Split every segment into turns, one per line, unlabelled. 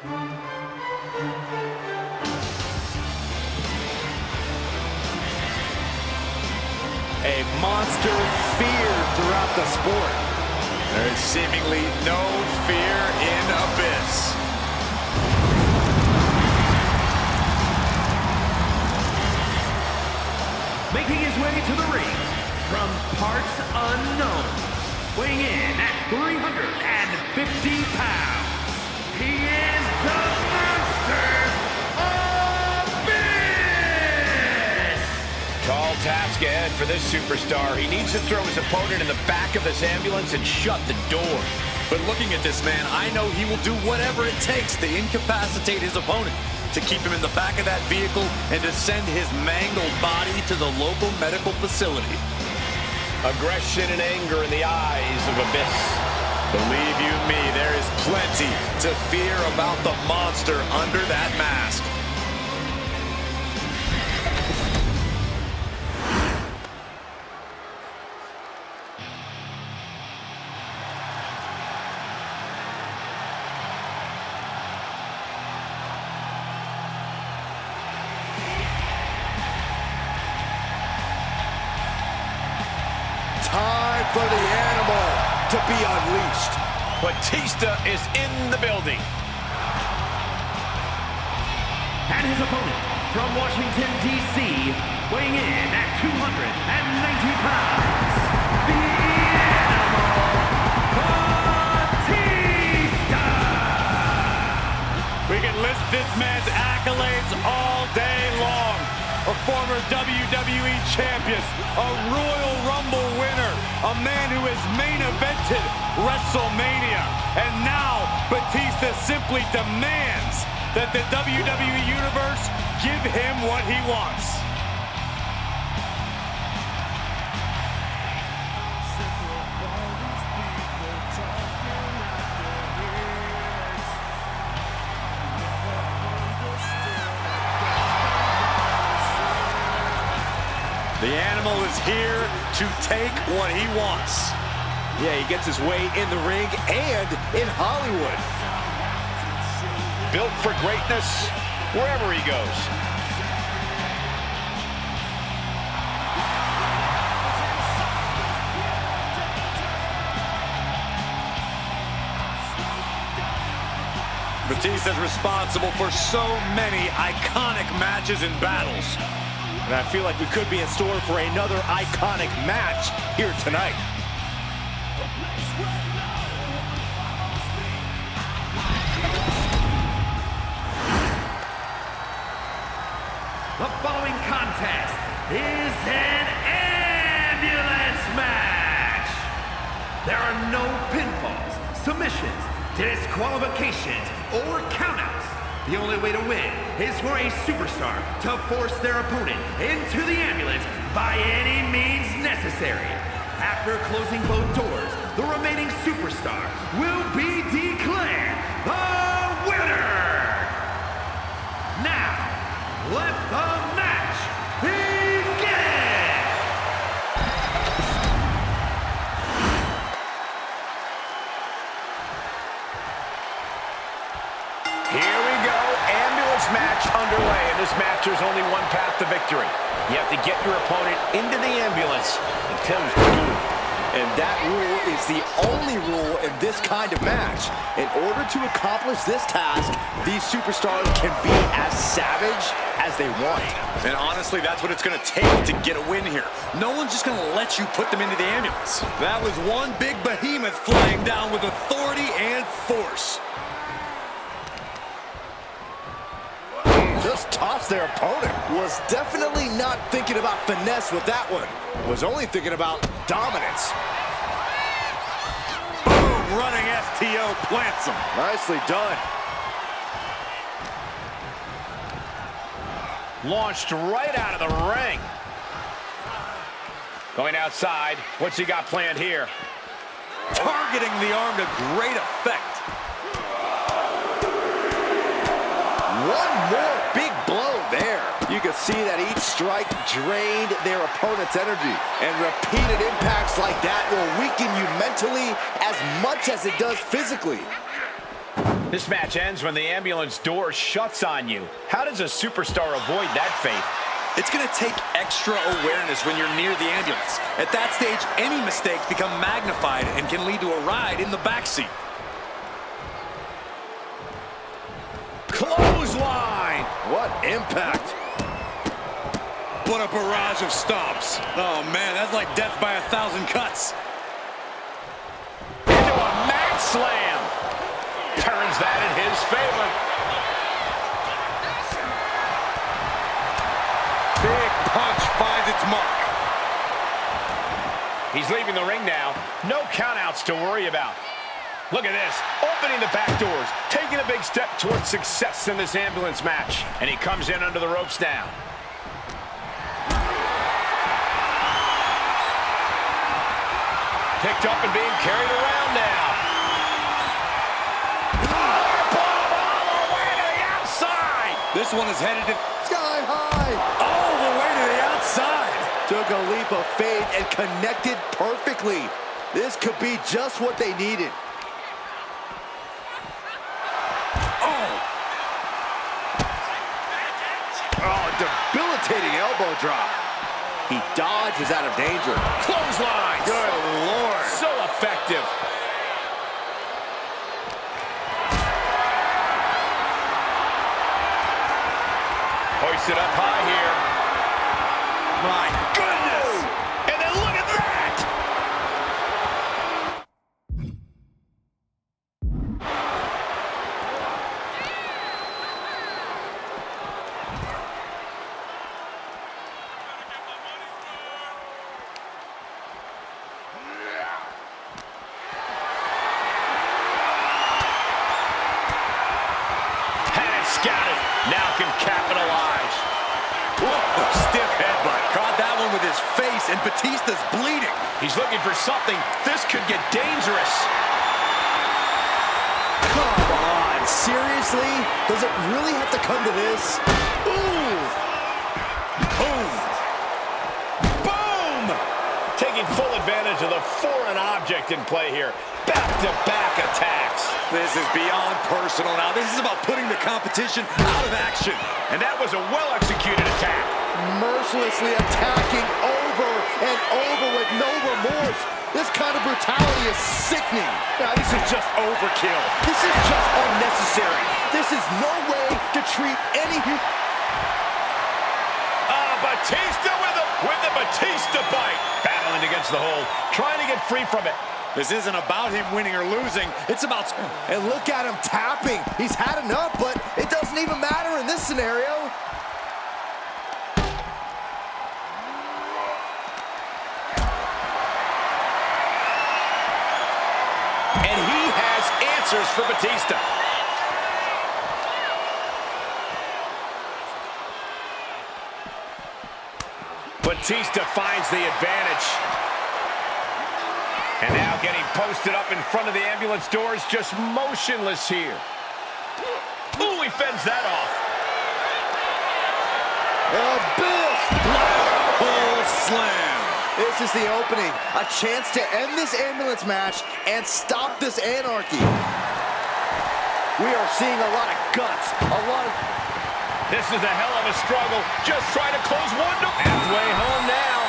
A monster feared throughout the sport.
There is seemingly no fear in Abyss.
Making his way to the ring from parts unknown, weighing in at 350 pounds, he is the Master of Abyss!
Tall task ahead for this superstar. He needs to throw his opponent in the back of this ambulance and shut the door.
But looking at this man, I know he will do whatever it takes to incapacitate his opponent, to keep him in the back of that vehicle and to send his mangled body to the local medical facility.
Aggression and anger in the eyes of Abyss.
Believe you me, there is plenty to fear about the monster under that mask.
Time for the animal to be unleashed.
Batista is in the building.
And his opponent from Washington, D.C., weighing in at 290 pounds, the Animal, Batista!
We can list this man's accolades all day long. A former WWE champion, a Royal Rumble winner, a man who has main evented WrestleMania. And now Batista simply demands that the WWE Universe give him what he wants. The Animal is here to take what he wants.
Yeah, he gets his way in the ring and in Hollywood.
Built for greatness wherever he goes.
Batista's responsible for so many iconic matches and battles.
And I feel like we could be in store for another iconic match here tonight.
The following contest is an ambulance match. There are no pinfalls, submissions, disqualifications, or countouts. The only way to win is for a superstar to force their opponent into the ambulance by any means necessary. After closing both doors, the remaining superstar will be declared the winner. Now, let the match begin!
Here we go, ambulance match underway. In this match, there's only one path to victory. You have to get your opponent into the ambulance and tell him to do it.
And that rule is the only rule in this kind of match. In order to accomplish this task, these superstars can be as savage as they want.
And honestly, that's what it's going to take to get a win here. No one's just going to let you put them into the ambulance. That was one big behemoth flying down with authority and force.
Just tossed their opponent. Was definitely not thinking about finesse with that one. Was only thinking about dominance.
Boom, running STO plants him.
Nicely done.
Launched right out of the ring. Going outside. What's he got planned here?
Targeting the arm to great effect.
One more big blow there. You can see that each strike drained their opponent's energy. And repeated impacts like that will weaken you mentally as much as it does physically.
This match ends when the ambulance door shuts on you. How does a superstar avoid that fate?
It's going to take extra awareness when you're near the ambulance. At that stage, any mistakes become magnified and can lead to a ride in the backseat.
Clothesline! What impact!
What a barrage of stomps. Oh, man, that's like death by 1,000 cuts.
Into a mat slam. Turns that in his favor.
Big punch finds its mark.
He's leaving the ring now. No countouts to worry about. Look at this. Opening the back doors. Taking a big step towards success in this ambulance match. And he comes in under the ropes now. Picked up and being carried around now.
This one is headed to
Sky high!
all the way to the outside.
Took a leap of faith and connected perfectly. This could be just what they needed. Oh, debilitating elbow drop. He dodges out of danger.
Clothesline.
Good Lord.
So effective. Hoisted up high here.
My goodness!
And then look at that! Had it scouted. Now can capitalize.
Whoa, stiff headbutt. Caught that one with his face, and Batista's bleeding.
He's looking for something. This could get dangerous.
Come on, seriously? Does it really have to come to this? Ooh!
Boom!
Boom! Taking full advantage of the foreign object in play here. Back-to-back attacks.
This is beyond personal now. This is about putting the competition out of action.
And that was a well-executed attack.
Mercilessly attacking over and over with no remorse. This kind of brutality is sickening.
Now, this is just overkill.
This is just unnecessary. This is no way to treat any human.
Batista with the Batista bite. Battling against the hold, trying to get free from it.
This isn't about him winning or losing. It's about...
And look at him tapping. He's had enough, but it doesn't even matter in this scenario.
And he has answers for Batista. Batista finds the advantage. And now getting posted up in front of the ambulance doors, just motionless here. Ooh, he fends that off.
Abyss!
Bull slam.
This is the opening. A chance to end this ambulance match and stop this anarchy. We are seeing a lot of guts, a lot of...
This is a hell of a struggle. Just trying to close one door. Halfway home now.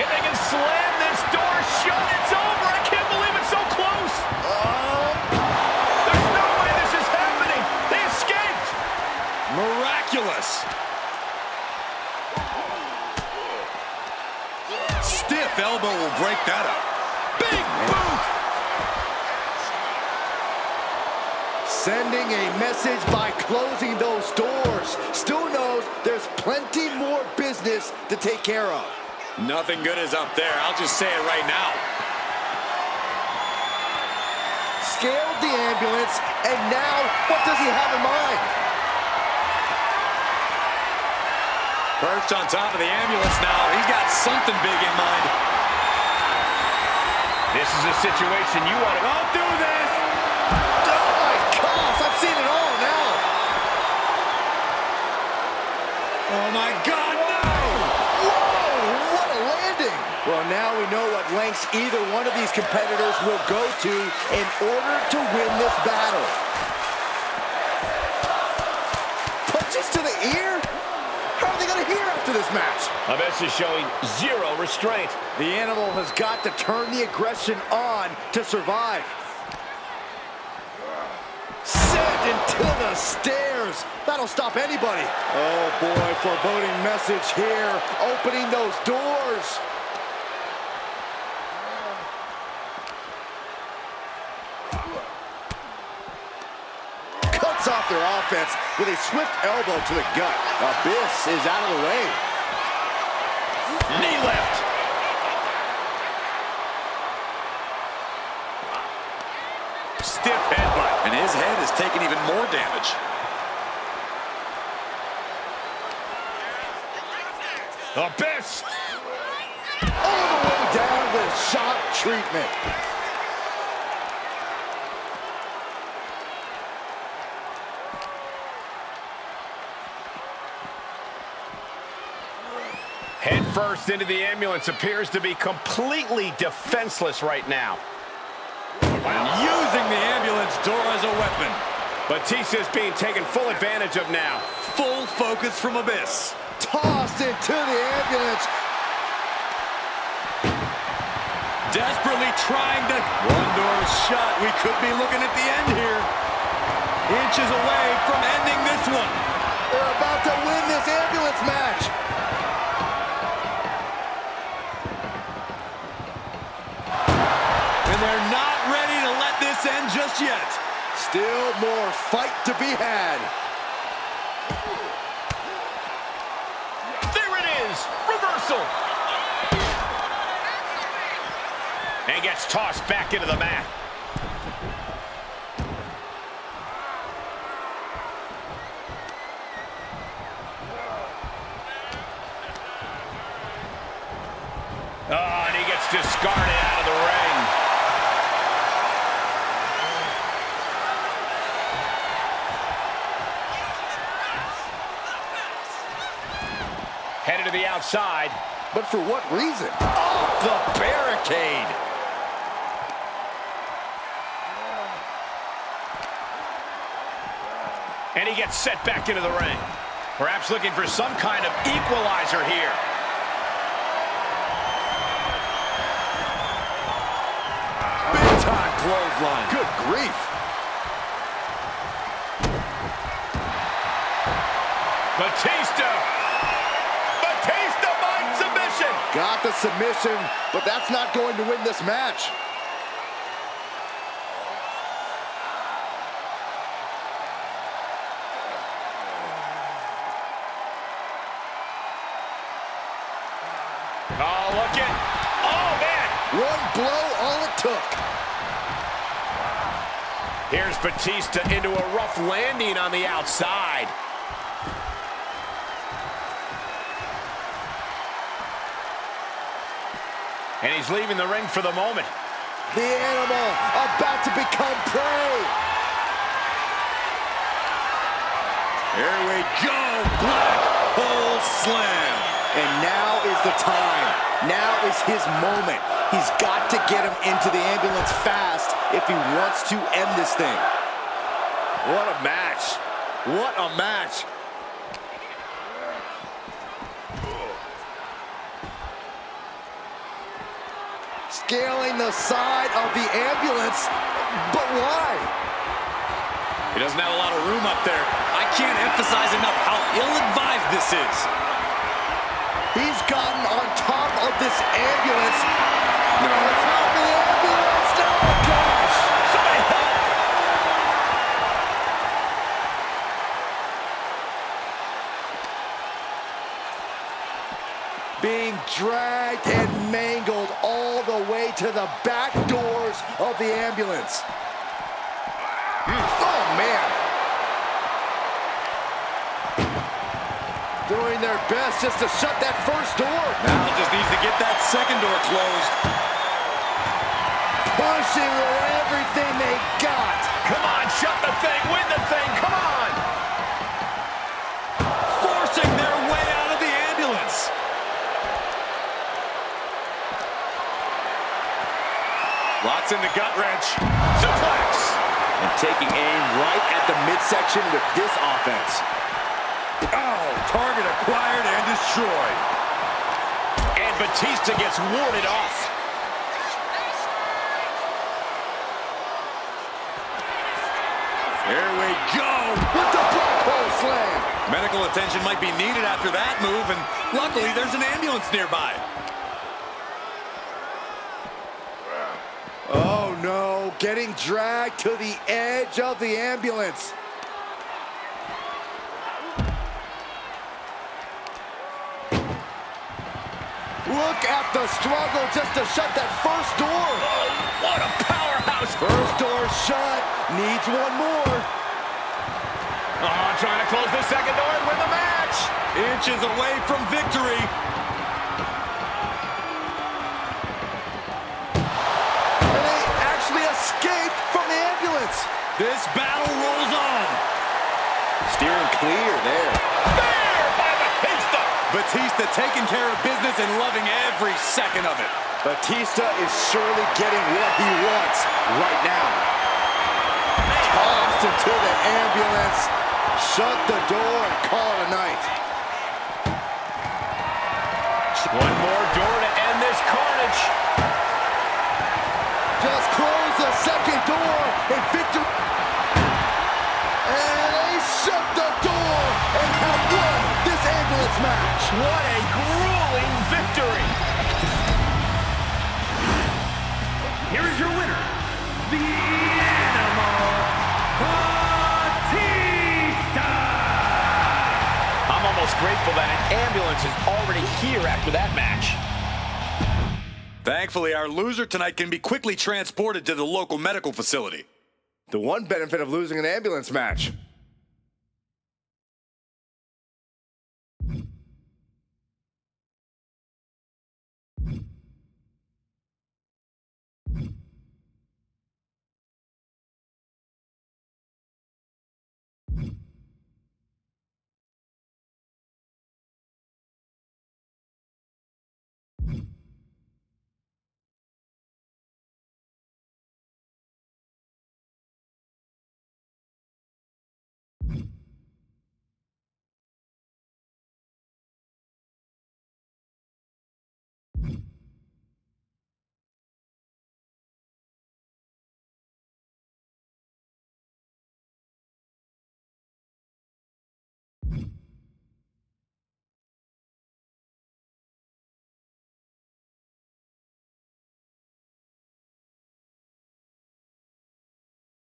And they can slam this door shut. It's over. I can't believe it's so close. There's no way this is happening. They escaped.
Miraculous. Stiff elbow will break that up. Big boot.
Sending a message by closing those doors. Stu knows there's plenty more business to take care of.
Nothing good is up there. I'll just say it right now.
Scaled the ambulance, and now what does he have in mind?
Perched on top of the ambulance now. He's got something big in mind.
This is a situation you want to...
Don't do this.
Oh my gosh, I've seen it all now.
Oh my God, no!
Whoa, what a landing. Well, now we know what lengths lengths either one of these competitors will go to in order to win this battle. Punches to the ear? How are they going to hear after this match?
Abyss is showing zero restraint.
The animal has got to turn the aggression on to survive. Sent into the stairs. That'll stop anybody. Oh boy, foreboding message here. Opening those doors. Cuts off their offense with a swift elbow to the gut. Abyss is out of the way.
Knee lift. Stiff headbutt.
And his head is taking even more damage.
Abyss.
All the way down with shock treatment.
Head first into the ambulance, appears to be completely defenseless right now.
Using the ambulance door as a weapon.
Batista is being taken full advantage of now.
Full focus from Abyss.
Tossed into the ambulance.
Desperately trying to... One door shut. We could be looking at the end here. Inches away from ending this one.
They're about to win this ambulance match.
And they're not ready to let this end just yet.
Still more fight to be had.
There it is. Reversal. And gets tossed back into the mat. Oh, and he gets discarded out of the ring. Headed to the outside.
But for what reason? Off the barricade.
And he gets set back into the ring. Perhaps looking for some kind of equalizer here.
Big time clothesline. Good grief.
Batista! Batista by submission!
Got the submission, but that's not going to win this match.
Oh, look at... Oh, man!
One blow, all it took.
Here's Batista into a rough landing on the outside. And he's leaving the ring for the moment.
The animal about to become prey.
Here we go. Black hole slam.
And now is the time. Now is his moment. He's got to get him into the ambulance fast if he wants to end this thing. What a match. What a match. Scaling the side of the ambulance, but why?
He doesn't have a lot of room up there. I can't emphasize enough how ill-advised this is.
He's gotten on top of this ambulance. On top of the ambulance. Oh, gosh.
Somebody help!
Being dragged and mangled all the way to the back doors of the ambulance. Oh, man. Doing their best just to shut that first door.
Now just needs to get that second door closed.
Pushing with everything they got.
Come on, shut the thing, win the thing, come on!
Forcing their way out of the ambulance.
advantage. Suplex.
And taking aim right at the midsection with this offense.
Oh, target acquired and destroyed.
And Batista gets warded off.
Here we go.
With the black hole slam.
Medical attention might be needed after that move, and luckily there's an ambulance nearby.
Oh no, getting dragged to the edge of the ambulance. Look at the struggle just to shut that first door.
Oh, what a powerhouse.
First door shut, needs one more.
Oh, trying to close the second door and win the match.
Inches away from victory.
And they actually escaped from the ambulance.
This battle rolls on.
Steering clear there.
There by Batista.
Batista taking care of business and loving every second of it.
Batista is surely getting what he wants right now. Tossed into the ambulance. Shut the door and call it a night.
One more door to end this carnage.
Just close the second door and victory. And they shut the door and have won this ambulance match.
What a grueling victory.
Here is your winner, the Animal, Batista!
I'm almost grateful that an ambulance is already here after that match.
Thankfully, our loser tonight can be quickly transported to the local medical facility.
The one benefit of losing an ambulance match.